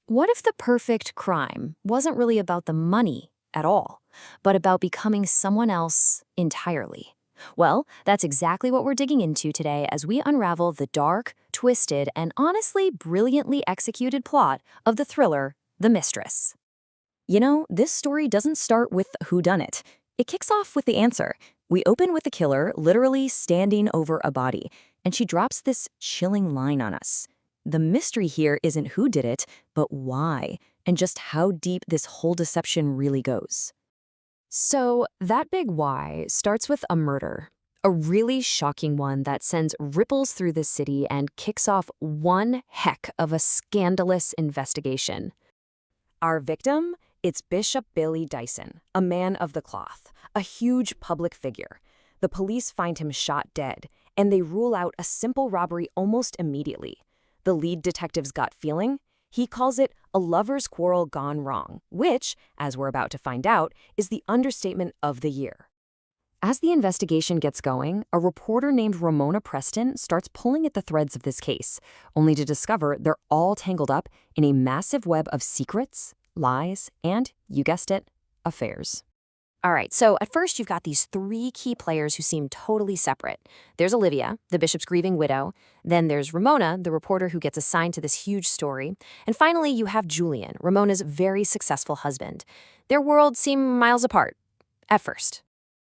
What if the perfect crime wasn't really about the money at all, but about becoming someone else entirely? Well, that's exactly what we're digging into today as we unravel the dark, twisted, and honestly brilliantly executed plot of the thriller, The Mistress. You know, this story doesn't start with a whodunit. It kicks off with the answer. We open with the killer literally standing over a body, and she drops this chilling line on us. The mystery here isn't who did it, but why, and just how deep this whole deception really goes. So, that big why starts with a murder. A really shocking one that sends ripples through the city and kicks off one heck of a scandalous investigation. Our victim? It's Bishop Billy Dyson, a man of the cloth, a huge public figure. The police find him shot dead, and they rule out a simple robbery almost immediately. The lead detective's gut feeling? He calls it a lover's quarrel gone wrong, which, as we're about to find out, is the understatement of the year. As the investigation gets going, a reporter named Ramona Preston starts pulling at the threads of this case, only to discover they're all tangled up in a massive web of secrets, lies, and, you guessed it, affairs. All right, so at first you've got these three key players who seem totally separate. There's Olivia, the bishop's grieving widow. Then there's Ramona, the reporter who gets assigned to this huge story. And finally, you have Julian, Ramona's very successful husband. Their worlds seem miles apart, at first.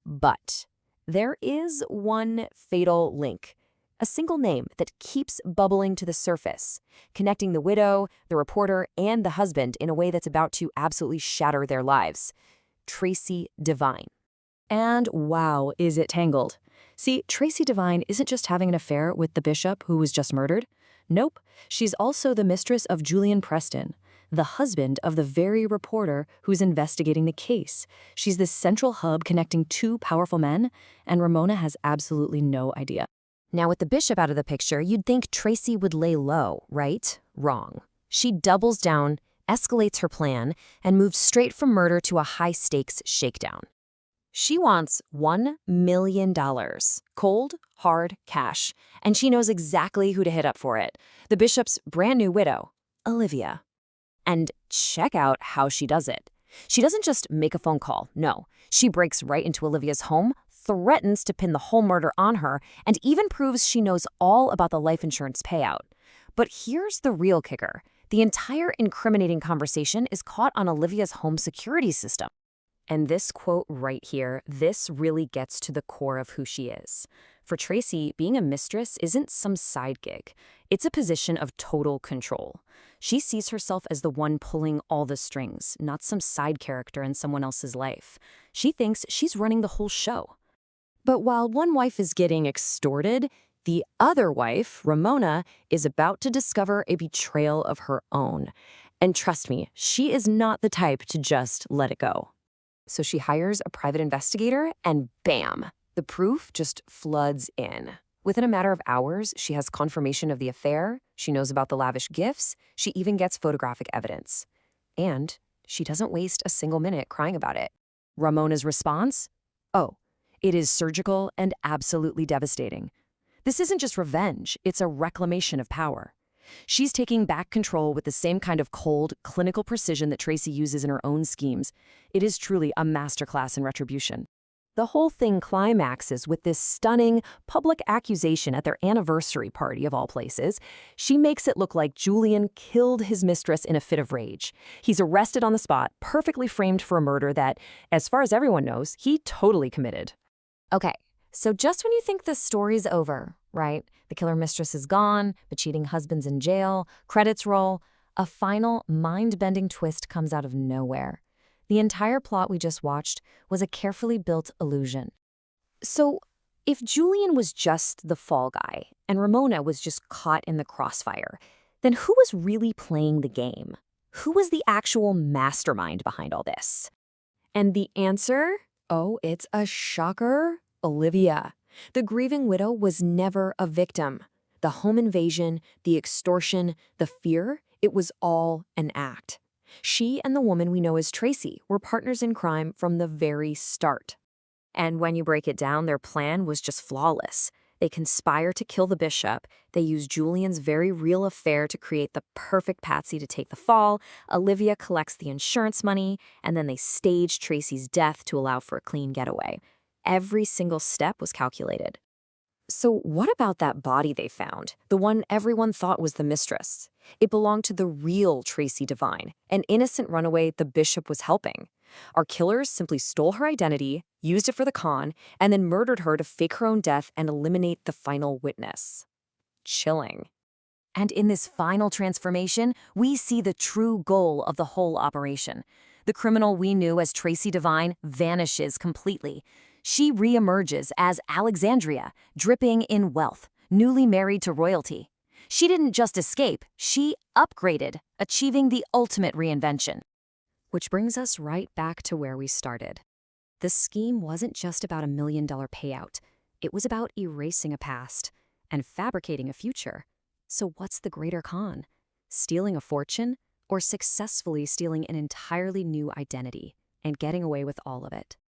But there is one fatal link, a single name that keeps bubbling to the surface, connecting the widow, the reporter, and the husband in a way that's about to absolutely shatter their lives. Tracy Devine. And wow, is it tangled. See, Tracy Devine isn't just having an affair with the bishop who was just murdered. Nope, she's also the mistress of Julian Preston, the husband of the very reporter who's investigating the case. She's the central hub connecting two powerful men, and Ramona has absolutely no idea. Now, with the bishop out of the picture, you'd think Tracy would lay low, right? Wrong. She doubles down, escalates her plan, and moves straight from murder to a high-stakes shakedown. She wants $1 million, cold, hard cash, and she knows exactly who to hit up for it, the bishop's brand new widow, Olivia. And check out how she does it. She doesn't just make a phone call, no. She breaks right into Olivia's home, threatens to pin the whole murder on her, and even proves she knows all about the life insurance payout. But here's the real kicker. The entire incriminating conversation is caught on Olivia's home security system. And this quote right here, this really gets to the core of who she is. For Tracy, being a mistress isn't some side gig. It's a position of total control. She sees herself as the one pulling all the strings, not some side character in someone else's life. She thinks she's running the whole show. But while one wife is getting extorted, the other wife, Ramona, is about to discover a betrayal of her own. And trust me, she is not the type to just let it go. So she hires a private investigator, and bam, the proof just floods in. Within a matter of hours, she has confirmation of the affair, she knows about the lavish gifts, she even gets photographic evidence. And she doesn't waste a single minute crying about it. Ramona's response? Oh, it is surgical and absolutely devastating. This isn't just revenge, it's a reclamation of power. She's taking back control with the same kind of cold, clinical precision that Tracy uses in her own schemes. It is truly a masterclass in retribution. The whole thing climaxes with this stunning public accusation at their anniversary party of all places. She makes it look like Julian killed his mistress in a fit of rage. He's arrested on the spot, perfectly framed for a murder that, as far as everyone knows, he totally committed. Okay, so just when you think the story's over, right? The killer mistress is gone, the cheating husband's in jail, credits roll, a final mind-bending twist comes out of nowhere. The entire plot we just watched was a carefully built illusion. So, if Julian was just the fall guy and Ramona was just caught in the crossfire, then who was really playing the game? Who was the actual mastermind behind all this? And the answer? Oh, it's a shocker. Olivia. The grieving widow was never a victim. The home invasion, the extortion, the fear, it was all an act. She and the woman we know as Tracy were partners in crime from the very start. And when you break it down, their plan was just flawless. They conspire to kill the bishop. They use Julian's very real affair to create the perfect patsy to take the fall. Olivia collects the insurance money, and then they stage Tracy's death to allow for a clean getaway. Every single step was calculated. So what about that body they found? The one everyone thought was the mistress. It belonged to the real Tracy Devine, an innocent runaway the bishop was helping. Our killers simply stole her identity, used it for the con, and then murdered her to fake her own death and eliminate the final witness. Chilling. And in this final transformation, we see the true goal of the whole operation. The criminal we knew as Tracy Devine vanishes completely. She reemerges as Alexandria, dripping in wealth, newly married to royalty. She didn't just escape, she upgraded, achieving the ultimate reinvention. Which brings us right back to where we started. The scheme wasn't just about $1 million payout. It was about erasing a past and fabricating a future. So what's the greater con? Stealing a fortune or successfully stealing an entirely new identity and getting away with all of it?